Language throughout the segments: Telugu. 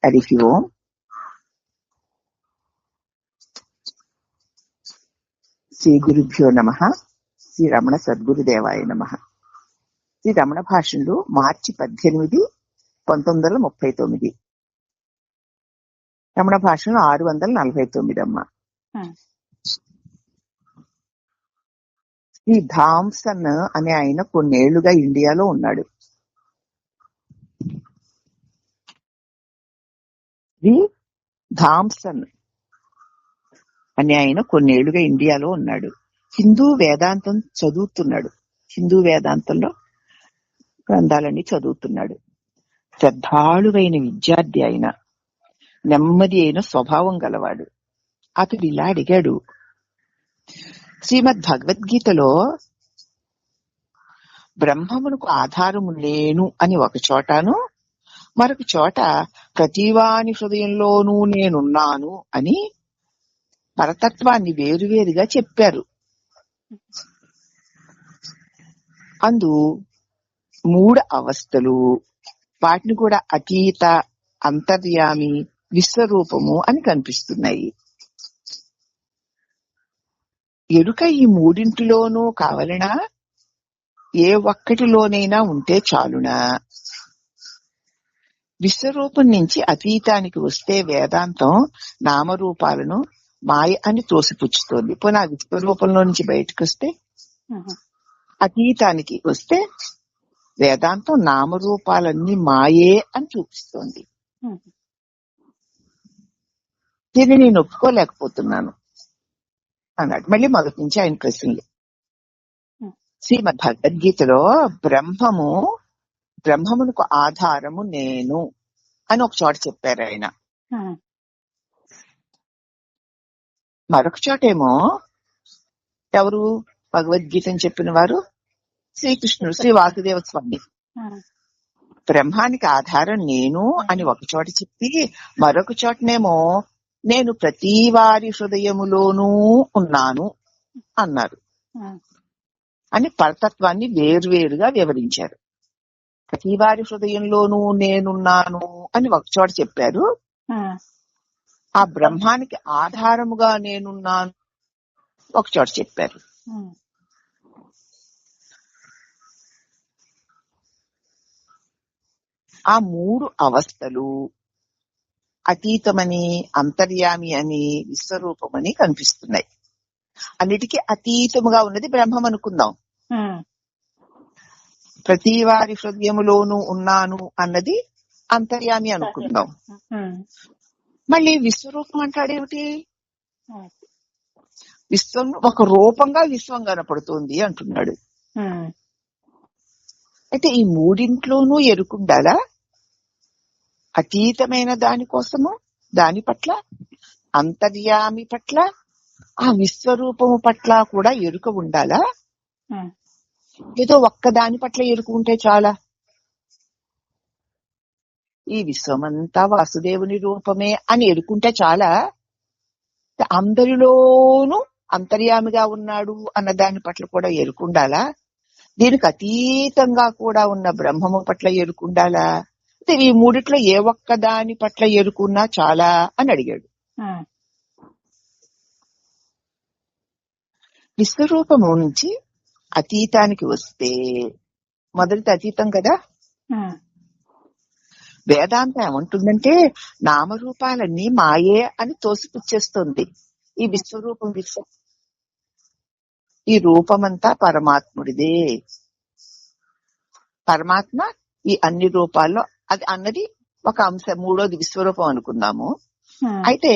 హరి ఓం. శ్రీ గురుభ్యో నమః. శ్రీ రమణ సద్గురుదేవాయ నమః. శ్రీ రమణ భాషణలు మార్చి 18, 1939. రమణ భాషణలు 649 అమ్మ. శ్రీ థామ్సన్ అనే ఆయన కొన్నేళ్లుగా ఇండియాలో ఉన్నాడు. శ్రీ థామ్సన్ అనే ఆయన కొన్నేళ్లుగా ఇండియాలో ఉన్నాడు. హిందూ వేదాంతం చదువుతున్నాడు. హిందూ వేదాంతంలో గ్రంథాలన్నీ చదువుతున్నాడు. శ్రద్ధాళువైన విద్యార్థి అయిన, నెమ్మది అయిన స్వభావం గలవాడు. అతడు ఇలా అడిగాడు, శ్రీమద్ భగవద్గీతలో బ్రహ్మమునకు ఆధారము నేను అని ఒక చోటను, మరొక చోట ప్రతివాని హృదయంలోనూ నేనున్నాను అని పరతత్వాన్ని వేరువేరుగా చెప్పారు. అందు 3 అవస్థలు, వాటిని కూడా అతీత, అంతర్యామి, విశ్వరూపము అని కనిపిస్తున్నాయి. ఎరుక ఈ మూడింటిలోనూ కావలనా? ఏ ఒక్కటిలోనైనా ఉంటే చాలునా? విశ్వరూపం నుంచి అతీతానికి వస్తే వేదాంతం నామరూపాలను మాయ అని తోసిపుచ్చుతోంది. పోనీ ఆ విశ్వరూపంలో నుంచి బయటకు వస్తే, అతీతానికి వస్తే వేదాంతం నామరూపాలన్నీ మాయే అని చూపిస్తోంది. దీన్ని నేను ఒప్పుకోలేకపోతున్నాను అన్నాడు. మళ్ళీ మొదటి నుంచి ఆయన ప్రశ్నలు. శ్రీమద్ భగవద్గీతలో బ్రహ్మమునకు ఆధారము నేను అని ఒక చోట చెప్పారు ఆయన. మరొక చోటేమో ఎవరు భగవద్గీతని చెప్పిన వారు? శ్రీకృష్ణుడు, శ్రీ వాసుదేవ స్వామి. బ్రహ్మానికి ఆధారం నేను అని ఒక చోట చెప్పి, మరొక చోటనేమో నేను ప్రతి వారి హృదయములోనూ ఉన్నాను అన్నారు అని పరతత్వాన్ని వేర్వేరుగా వివరించారు. ప్రతి వారి హృదయంలోనూ నేనున్నాను అని ఒక చోట చెప్పారు. ఆ బ్రహ్మానికి ఆధారముగా నేనున్నాను ఒక చోట చెప్పారు. ఆ 3 అవస్థలు అతీతమని, అంతర్యామి అని, విశ్వరూపమని కనిపిస్తున్నాయి. అన్నిటికీ అతీతముగా ఉన్నది బ్రహ్మం అనుకుందాం. ప్రతి వారి హృదయములోనూ ఉన్నాను అన్నది అంతర్యామి అనుకుందాం. మళ్ళీ విశ్వరూపం అంటాడేమిటి? విశ్వం ఒక రూపంగా విశ్వం కనపడుతుంది అంటున్నాడు. అయితే ఈ మూడింట్లోనూ ఎరుకుండాలా? అతీతమైన దానికోసము, దాని పట్ల, అంతర్యామి పట్ల, ఆ విశ్వరూపము పట్ల కూడా ఎరుక ఉండాలా? ఏదో ఒక్కదాని పట్ల ఎరుక ఉంటే చాలా? ఈ విశ్వమంతా వాసుదేవుని రూపమే అని ఎరుకుంటే చాలా? అందరిలోనూ అంతర్యామిగా ఉన్నాడు అన్న దాని పట్ల కూడా ఎరుకుండాలా? దీనికి అతీతంగా కూడా ఉన్న బ్రహ్మము పట్ల ఎరుకుండాలా? ఈ మూడిట్లో ఏ ఒక్క దాని పట్ల ఎరుకున్నా చాలా అని అడిగాడు. విశ్వరూపము నుంచి అతీతానికి వస్తే, మొదటి అతీతం కదా, వేదాంతం ఏమంటుందంటే నామరూపాలన్నీ మాయే అని తోసిపుచ్చేస్తుంది. ఈ విశ్వరూపం ఈ రూపమంతా పరమాత్ముడిదే. పరమాత్మ ఈ అన్ని రూపాల్లో అది అన్నది ఒక అంశం. మూడోది విశ్వరూపం అనుకుందాము. అయితే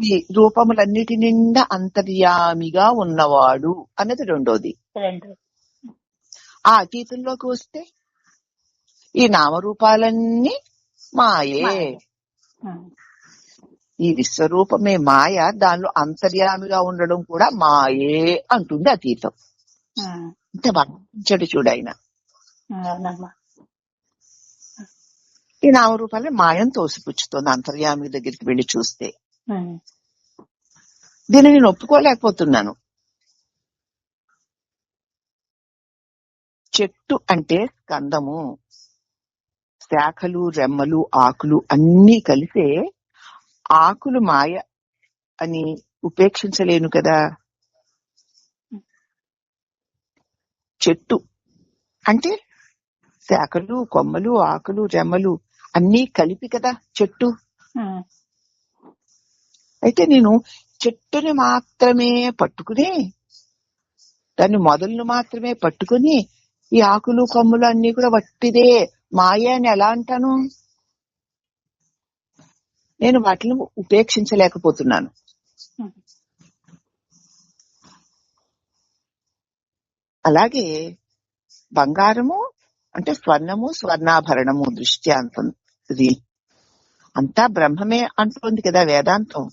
ఈ రూపములన్నిటి నిండా అంతర్యామిగా ఉన్నవాడు అన్నది రెండోది. ఆ అతీతంలోకి వస్తే ఈ నామరూపాలన్నీ మాయే. ఈ విశ్వరూపమే మాయ, దానిలో అంతర్యామిగా ఉండడం కూడా మాయే అంటుంది అతీతం. ఇంత బాగా చూడాయన. ఈ నామరూపాలే మాయను తోసిపుచ్చుతోంది అంతర్యామి దగ్గరికి వెళ్లి చూస్తే. దీన్ని నేను ఒప్పుకోలేకపోతున్నాను. చెట్టు అంటే స్కందము, శాఖలు, రెమ్మలు, ఆకులు అన్నీ కలిసే ఆకులు మాయ అని ఉపేక్షించలేను కదా. చెట్టు అంటే శాఖలు, కొమ్మలు, ఆకులు, రెమ్మలు అన్నీ కలిపి కదా చెట్టు. అయితే నేను చెట్టుని మాత్రమే పట్టుకుని, దాన్ని మొదలను మాత్రమే పట్టుకుని ఈ ఆకులు, కొమ్మలు అన్ని కూడా వట్టిదే మాయ అని ఎలా అంటాను? నేను వాటిని ఉపేక్షించలేకపోతున్నాను. అలాగే బంగారము అంటే స్వర్ణము, స్వర్ణాభరణము దృష్ట్యాంతం ఇది అంతా బ్రహ్మమే అంటుంది కదా వేదాంతం.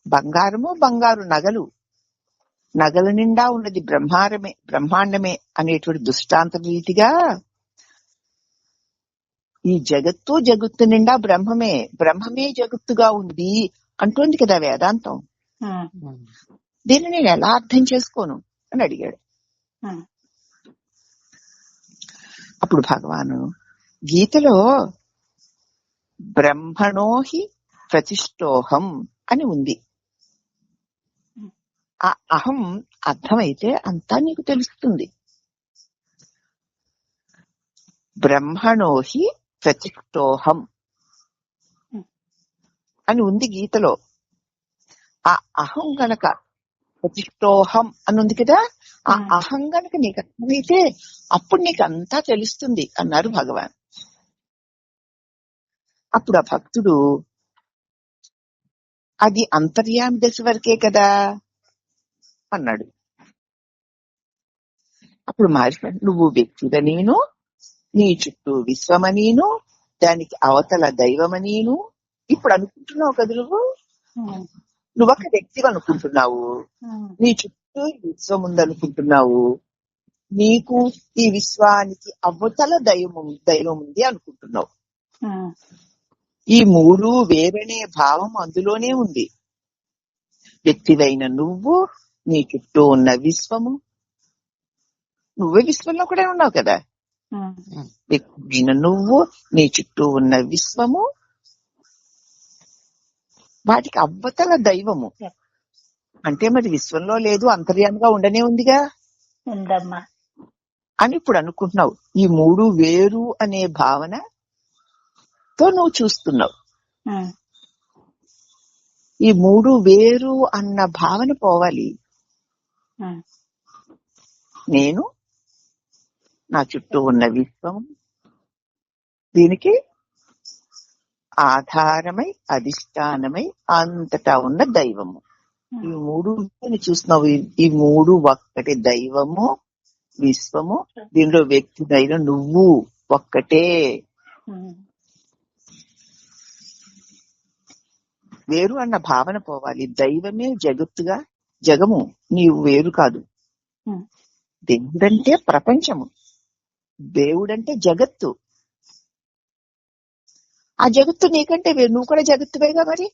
బంగారము, బంగారు నగలు, నగల నిండా ఉన్నది బ్రహ్మాండమే అనేటువంటి దృష్టాంత రీతిగా ఈ జగత్తు నిండా బ్రహ్మమే జగత్తుగా ఉంది అంటుంది కదా వేదాంతం. దీన్ని నేను ఎలా అర్థం చేసుకోను అని అడిగాడు. అప్పుడు భగవాను గీతలో బ్రహ్మణోహి ప్రతిష్టోహం అని ఉంది. ఆ అహం అర్థమైతే అంతా నీకు తెలుస్తుంది. బ్రహ్మణోహి ప్రతిష్టోహం అని ఉంది గీతలో. ఆ అహం గనక ప్రతిష్టోహం అని ఉంది కదా, ఆ అహం గనక నీకు అర్థమైతే అప్పుడు నీకు అంతా తెలుస్తుంది అన్నారు భగవాన్. అప్పుడు ఆ భక్తుడు అది అంతర్యామి దశ వరకే కదా అన్నాడు. అప్పుడు మహర్షి నువ్వు వ్యక్తివనీను, నీ చుట్టూ విశ్వమనీను, దానికి అవతల దైవమనీను ఇప్పుడు అనుకుంటున్నావు కదా. నువ్వొక వ్యక్తివి అనుకుంటున్నావు, నీ చుట్టూ విశ్వం ఉందనుకుంటున్నావు, నీకు ఈ విశ్వానికి అవతల దైవం ఉంది అనుకుంటున్నావు. ఈ మూడు వేరనే భావం అందులోనే ఉంది. వ్యక్తివైన నువ్వు, నీ చుట్టూ ఉన్న విశ్వము, నువ్వే విశ్వంలో కూడా ఉన్నావు కదా. వ్యక్తివైన నువ్వు, నీ చుట్టూ ఉన్న విశ్వము, వాటికి అవ్వతల దైవము అంటే మరి విశ్వంలో లేదు, అంతర్యామిగా ఉండనే ఉందిగా అని ఇప్పుడు అనుకుంటున్నావు. ఈ మూడు వేరు అనే భావనతో నువ్వు చూస్తున్నావు. ఈ మూడు వేరు అన్న భావన పోవాలి. నేను, నా చుట్టూ ఉన్న విశ్వం, దీనికి ఆధారమై అధిష్టానమై అంతటా ఉన్న దైవము, ఈ మూడు చూస్తున్నావు. ఈ మూడు ఒక్కటే, దైవము విశ్వము, దీనిలో వ్యక్తిదైన నువ్వు ఒక్కటే. వేరు అన్న భావన పోవాలి. దైవమే జగత్తుగా, జగము, నీవు వేరు కాదు. దేవుడంటే ప్రపంచము, దేవుడంటే జగత్తు. ఆ జగత్తు నీకంటే వేరు, నువ్వు కూడా జగత్తువేగా మరి.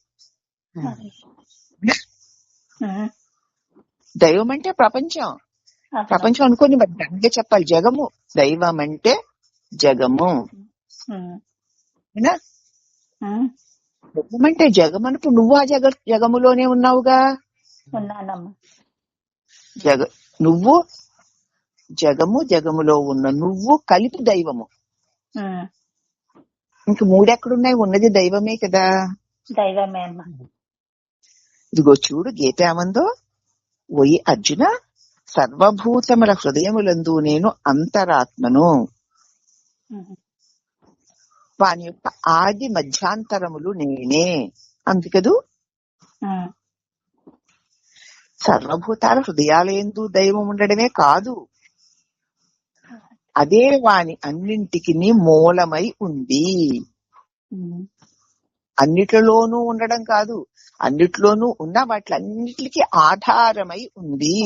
దైవం అంటే ప్రపంచం, ప్రపంచం అనుకోని మరి దానికే చెప్పాలి జగము. దైవం అంటే జగము, జగం అంటే జగం అనుకు. నువ్వు ఆ జగములోనే ఉన్నావుగా. నువ్వు జగము, జగములో ఉన్న నువ్వు కలిపి దైవము. ఇంక మూడెక్కడున్నాయి? ఉన్నది దైవమే కదా. దైవమే. ఇదిగో చూడు గీత ఏమందో, ఓయి అర్జున, సర్వభూతముల హృదయములందు నేను అంతరాత్మను, వాని యొక్క ఆది మధ్యాంతరములు నేనే అందుకదు. సర్వభూతాల హృదయాలందు దైవం ఉండడమే కాదు, అదే వాని అన్నింటికి మూలమై ఉంది. అన్నిట్లోనూ ఉండడం కాదు, అన్నిట్లోనూ ఉన్న వాటిలన్నిటికీ ఆధారమై ఉంది.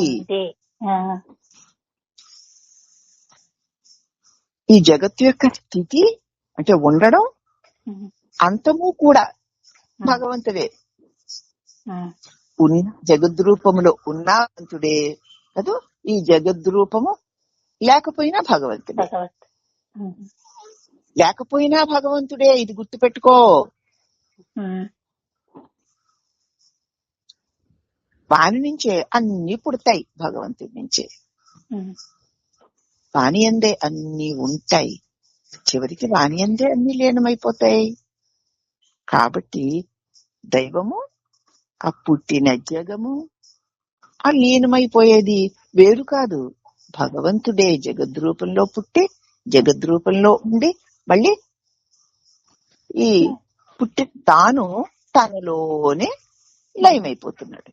ఈ జగత్తు యొక్క స్థితి అంటే ఉండడం, అంతము కూడా భగవంతుడే. ఉన్న జగద్రూపములో ఉన్నంతుడే కాదు, ఈ జగద్రూపము లేకపోయినా భగవంతుడే. లేకపోయినా భగవంతుడే, ఇది గుర్తుపెట్టుకో. వాని నుంచే అన్ని పుడతాయి, భగవంతుడి నుంచే. వాని అందే అన్ని ఉంటాయి, చివరికి వాని అందే అన్ని లీనమైపోతాయి. కాబట్టి దైవము, ఆ పుట్టిన జగము, ఆ లీనమైపోయేది వేరు కాదు, భగవంతుడే జగద్రూపంలో పుట్టి జగద్రూపంలో ఉండి మళ్ళీ ఈ పుట్టి తాను తనలోనే లయమైపోతున్నాడు.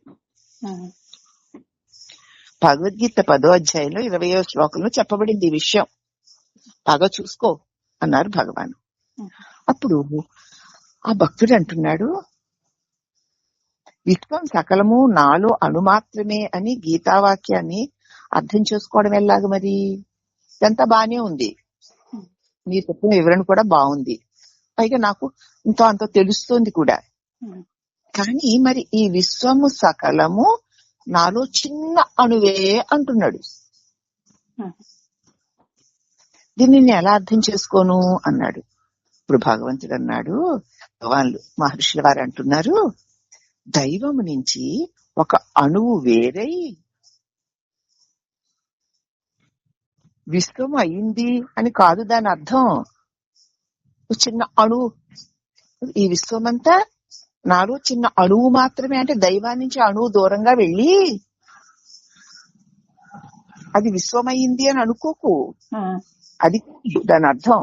భగవద్గీత 10వ అధ్యాయంలో 20వ శ్లోకంలో చెప్పబడింది ఈ విషయం. బాగా చూసుకో అన్నారు భగవాన్. అప్పుడు ఆ భక్తుడు అంటున్నాడు, విశ్వం సకలము నాలో అణుమాత్రమే అని గీతావాక్యాన్ని అర్థం చేసుకోవడం ఎలాగ మరి? ఇదంతా బానే ఉంది, మీరు చెప్పిన వివరణ కూడా బాగుంది, పైగా నాకు ఇంతో అంతో తెలుస్తోంది కూడా. కానీ మరి ఈ విశ్వము సకలము నాలో చిన్న అణువే అంటున్నాడు. దీన్ని నేను ఎలా అర్థం చేసుకోను అన్నాడు. ఇప్పుడు భగవంతుడు అన్నాడు, భగవాన్లు మహర్షుల వారు అంటున్నారు, దైవము నుంచి ఒక అణువు వేరై విశ్వము అయింది అని కాదు దాని అర్థం. చిన్న అణువు, ఈ విశ్వమంతా నాలో చిన్న అణువు మాత్రమే అంటే దైవాన్ని నుంచి అణువు దూరంగా వెళ్ళి అది విశ్వమైంది అని అనుకోకు. అది దాని అర్థం.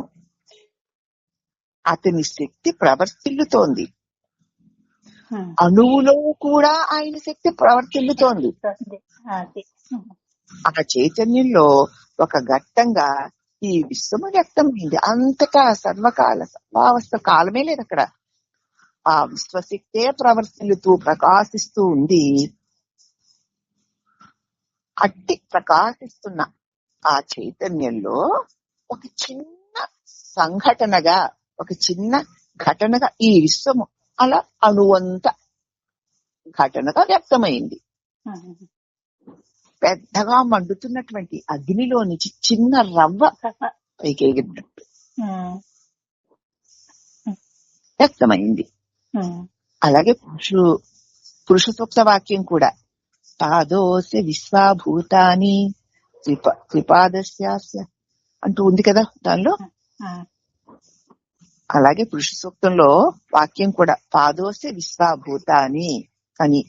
అతని శక్తి ప్రవర్తిల్లుతోంది, అణువులో కూడా ఆయన శక్తి ప్రవర్తిల్లుతోంది. ఆ చైతన్యంలో ఒక ఘట్టంగా ఈ విశ్వము వ్యక్తమైంది. అంతటా సర్వకాల సర్వావస్థ కాలమే లేదు అక్కడ. ఆ విశ్వశక్తే ప్రవర్తిల్లుతూ ప్రకాశిస్తూ ఉంది. అట్టి ప్రకాశిస్తున్న ఆ చైతన్యంలో ఒక చిన్న సంఘటనగా, ఒక చిన్న ఘటనగా ఈ విశ్వము అలా అణువంత ఘటనగా వ్యక్తమైంది. పెద్దగా మండుతున్నటువంటి అగ్నిలో నుంచి చిన్న రవ్వ పైకి ఎగిరినట్టు వ్యక్తమైంది. అలాగే పురుష సూక్త వాక్యం కూడా పాదోస్య విశ్వాభూతాని త్రిపాదస్యాస్య అంటూ ఉంది కదా దానిలో. అలాగే పురుష సూక్తంలో వాక్యం కూడా పాదోస్య విశ్వాభూతాని అని,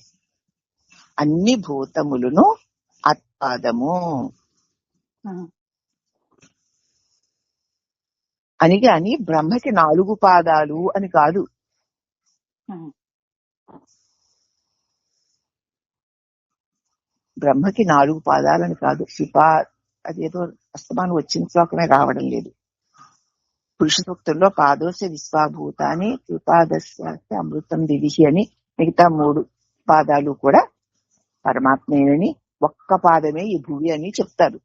అన్ని భూతములను అత్పాదము అని. గాని బ్రహ్మకి 4 పాదాలు అని కాదు. బ్రహ్మకి 4 పాదాలని కాదు. అదేదో అస్తమానం వచ్చిన శ్లోకమే రావడం లేదు. పురుష సూక్తంలో పాదోస్య విశ్వాభూతాన్ని త్రిపాదస్య అమృతం దివిహి అని, మిగతా 3 పాదాలు కూడా పరమాత్మేనని, ఒక్క పాదమే ఈ భూమి అని చెప్తారు.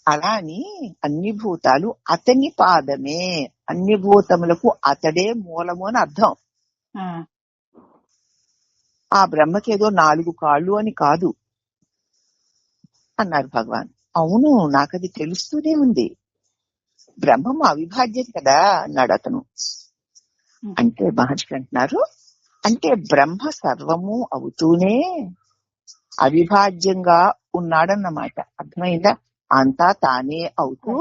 అలా అని అన్ని భూతాలు అతని పాదమే, అన్ని భూతములకు అతడే మూలము అని అర్థం. ఆ బ్రహ్మకి ఏదో 4 కాళ్ళు అని కాదు అన్నారు భగవాన్. అవును, నాకది తెలుస్తూనే ఉంది, బ్రహ్మము అవిభాజ్యం కదా అన్నాడు అతను. అంటే మహర్షి అంటున్నారు, అంటే బ్రహ్మ సర్వము అవుతూనే అవిభాజ్యంగా ఉన్నాడన్నమాట. అర్థమైందా? అంతా తానే అవుతూ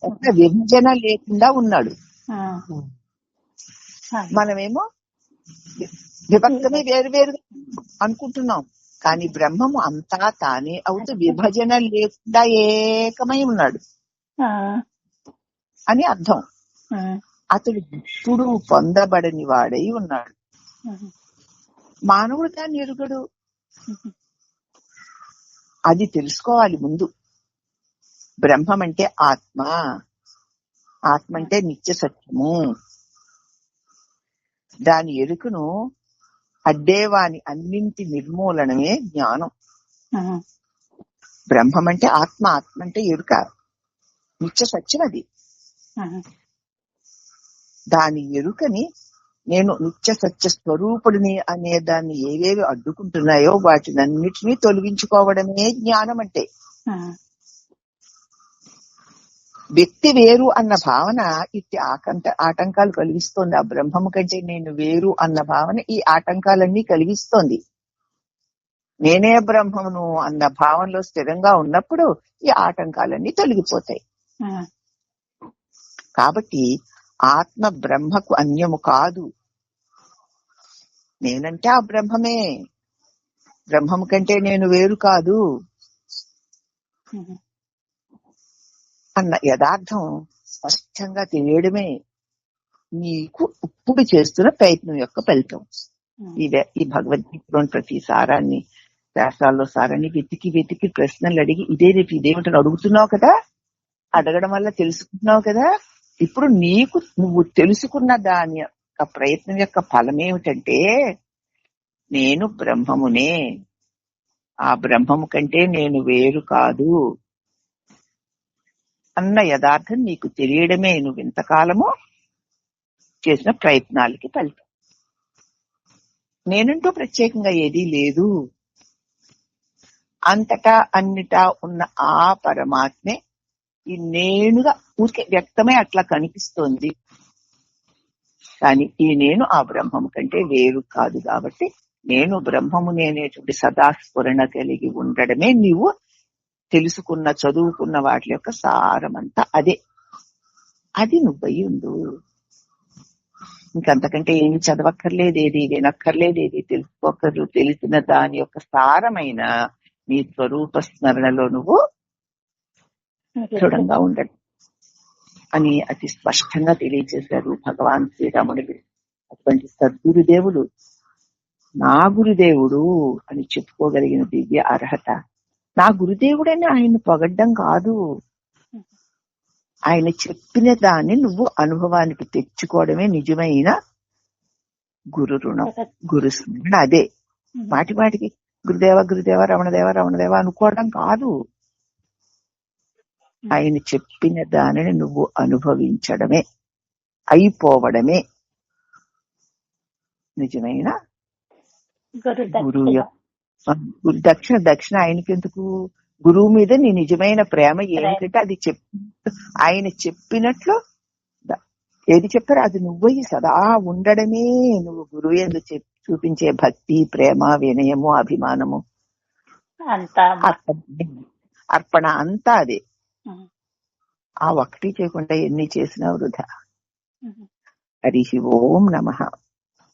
ఒక విభజన లేకుండా ఉన్నాడు. మనమేమో విభక్తమే వేరు వేరు అనుకుంటున్నాం, కానీ బ్రహ్మము అంతా తానే అవుతూ విభజన లేకుండా ఏకమై ఉన్నాడు అని అర్థం. అతడు ఇప్పుడు పొందబడని వాడై ఉన్నాడు. మానవుడు దాన్ని ఎరుగడు. అది తెలుసుకోవాలి ముందు. బ్రహ్మం అంటే ఆత్మ, ఆత్మ అంటే నిత్య సత్యము. దాని ఎరుకను అడ్డేవాని అన్నింటి నిర్మూలనమే జ్ఞానం. బ్రహ్మం అంటే ఆత్మ, ఆత్మ అంటే ఎరుక, నిత్య సత్యం అది. దాని ఎరుకని నేను నిత్య సత్య స్వరూపుడిని అనే దాన్ని ఏవేవి అడ్డుకుంటున్నాయో వాటినన్నిటినీ తొలగించుకోవడమే జ్ఞానం అంటే. వ్యక్తి వేరు అన్న భావన ఇట్టి ఆటంకాలు కలిగిస్తోంది. ఆ బ్రహ్మము కంటే నేను వేరు అన్న భావన ఈ ఆటంకాలన్నీ కలిగిస్తోంది. నేనే బ్రహ్మమును అన్న భావనలో స్థిరంగా ఉన్నప్పుడు ఈ ఆటంకాలన్నీ తొలగిపోతాయి. కాబట్టి ఆత్మ బ్రహ్మకు అన్యము కాదు. నేనంటే ఆ బ్రహ్మమే, బ్రహ్మము కంటే నేను వేరు కాదు అన్న యథార్థం స్పష్టంగా తెలియడమే నీకు ఇప్పుడు చేస్తున్న ప్రయత్నం యొక్క ఫలితం. ఈ భగవద్గీతలోని ప్రతి సారాన్ని, శాస్త్రాల్లో సారాన్ని వెతికి ప్రశ్నలు అడిగి ఇదేమిటని అడుగుతున్నావు కదా, అడగడం వల్ల తెలుసుకుంటున్నావు కదా. ఇప్పుడు నువ్వు తెలుసుకున్న దాని యొక్క ప్రయత్నం యొక్క ఫలం ఏమిటంటే నేను బ్రహ్మమునే, ఆ బ్రహ్మము కంటే నేను వేరు కాదు అన్న యథార్థం నీకు తెలియడమే నువ్వు ఇంతకాలము చేసిన ప్రయత్నాలకి ఫలితం. నేనంటూ ప్రత్యేకంగా ఏదీ లేదు. అంతటా అన్నిటా ఉన్న ఆ పరమాత్మే ఈ నేనుగా ఊరికే వ్యక్తమై అట్లా కనిపిస్తోంది. కానీ ఈ నేను ఆ బ్రహ్మము కంటే వేరు కాదు. కాబట్టి నేను బ్రహ్మము నేనేటువంటి సదాస్ఫురణ కలిగి ఉండడమే నీవు తెలుసుకున్న చదువుకున్న వాటి యొక్క సారమంతా అదే. అది నువ్వయి ఉండు. ఇంకంతకంటే ఏమి చదవక్కర్లేదు, ఏది వినక్కర్లేదు, ఏది తెలుసుకోక్కర్లేదు. తెలిసిన దాని యొక్క సారమైన నీ స్వరూప స్మరణలో నువ్వు దృఢంగా ఉండడు అని అతి స్పష్టంగా తెలియజేశారు భగవాన్ శ్రీరాముడికి. అటువంటి సద్గురుదేవులు నా గురుదేవుడు అని చెప్పుకోగలిగిన దివ్య అర్హత. నా గురుదేవుడని ఆయన పొగడ్డం కాదు, ఆయన చెప్పిన దాన్ని నువ్వు అనుభవానికి తెచ్చుకోవడమే నిజమైన గురు రుణం, గురు స్మరణ. అదే మాటికి గురుదేవ గురుదేవ రమణదేవ రమణదేవ అనుకోవడం కాదు, ఆయన చెప్పిన దానిని నువ్వు అనుభవించడమే, అయిపోవడమే నిజమైన గురువు. దక్షిణ ఆయనకెందుకు? గురువు మీద నీ నిజమైన ప్రేమ ఏమిటంటే అది ఆయన చెప్పినట్లు ఏది చెప్పారో అది నువ్వయి సదా ఉండడమే. నువ్వు గురువు యందు చూపించే భక్తి, ప్రేమ, వినయము, అభిమానము, అర్పణ అంతా అదే. ఆ ఒక్కటి చేయకుండా ఎన్ని చేసినా వృధా. హరి ఓం నమః.